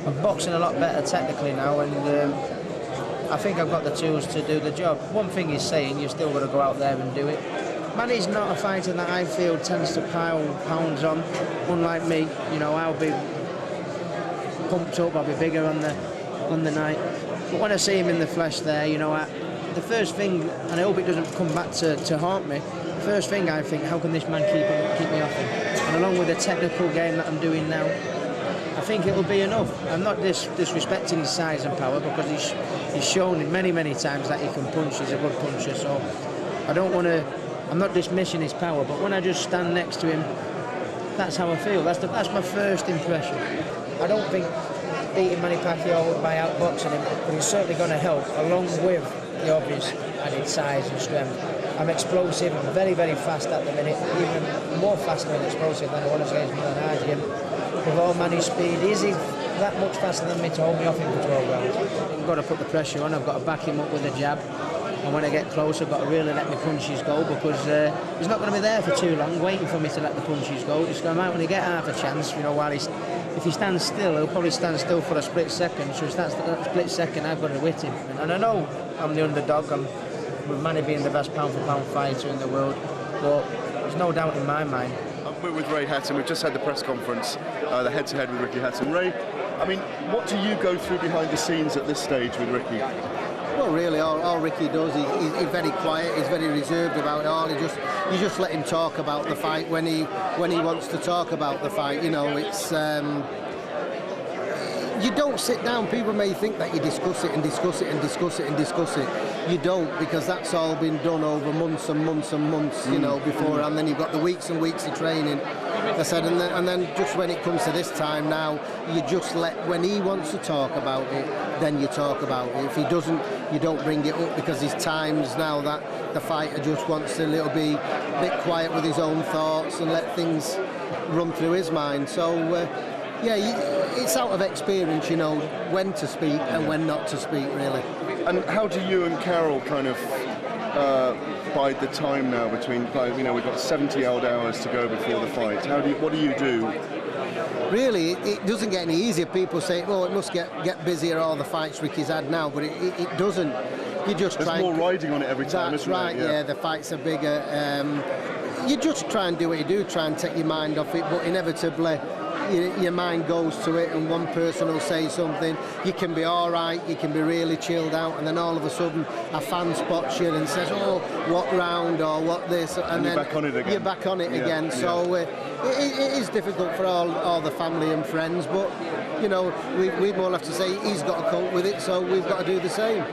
I'm boxing a lot better technically now, and I think I've got the tools to do the job. One thing he's saying, you've still got to go out there and do it. Manny's not a fighter that I feel tends to pile pounds on, unlike me. You know, I'll be pumped up, I'll be bigger on the night. But when I see him in the flesh there, you know, the first thing, and I hope it doesn't come back to haunt me, first thing I think, how can this man keep me off him? And along with the technical game that I'm doing now, I think it'll be enough. I'm not disrespecting his size and power, because he's shown many times that he can punch. He's a good puncher, so I don't want to. I'm not dismissing his power, but when I just stand next to him, that's how I feel. That's my first impression. I don't think beating Manny Pacquiao by outboxing him, but it's certainly going to help, along with the obvious added size and strength. I'm explosive, I'm very fast at the minute, even more faster and explosive than I was against Milan. With all Manny's speed, is he that much faster than me to hold me off him for 12 rounds? I've got to put the pressure on, I've got to back him up with a jab, and when I get close I've got to really let my punches go, because he's not going to be there for too long waiting for me to let the punches go. He's going to out when he get half a chance, you know, while if he stands still, he'll probably stand still for a split second, so if that's that split second I've got to hit him. And I know I'm the underdog, with Manny being the best pound-for-pound fighter in the world, but there's no doubt in my mind. We're with Ray Hatton. We've just had the press conference, the head-to-head with Ricky Hatton. Ray, I mean, what do you go through behind the scenes at this stage with Ricky? Well, really, all Ricky does, he's very quiet, he's very reserved about it all. You just let him talk about the fight when he wants to talk about the fight. You know, it's you don't sit down. People may think that you discuss it and discuss it and discuss it and discuss it. You don't, because that's all been done over months and months and months, you know, before, and then you've got the weeks and weeks of training. I said, and then just when it comes to this time now, you just when he wants to talk about it, then you talk about it. If he doesn't, you don't bring it up, because there's times now that the fighter just wants to bit quiet with his own thoughts and let things run through his mind. So, yeah, it's out of experience, you know, when to speak and when not to speak, really. And how do you and Carol kind of bide the time now between, you know, we've got 70-odd hours to go before the fight. What do you do? Really, it doesn't get any easier. People say, oh, it must get busier, all the fights Ricky's had now, but it doesn't. You just There's more riding on it every time, That's isn't right, it? yeah, the fights are bigger. You just try and do what you do, try and take your mind off it, but inevitably your mind goes to it, and one person will say something. You can be all right, you can be really chilled out, and then all of a sudden a fan spots you and says, oh, what round or what this, and then you're back on it again. You're back on it again. So it is difficult for all the family and friends, but you know, we more have to say he's got to cope with it, so we've got to do the same.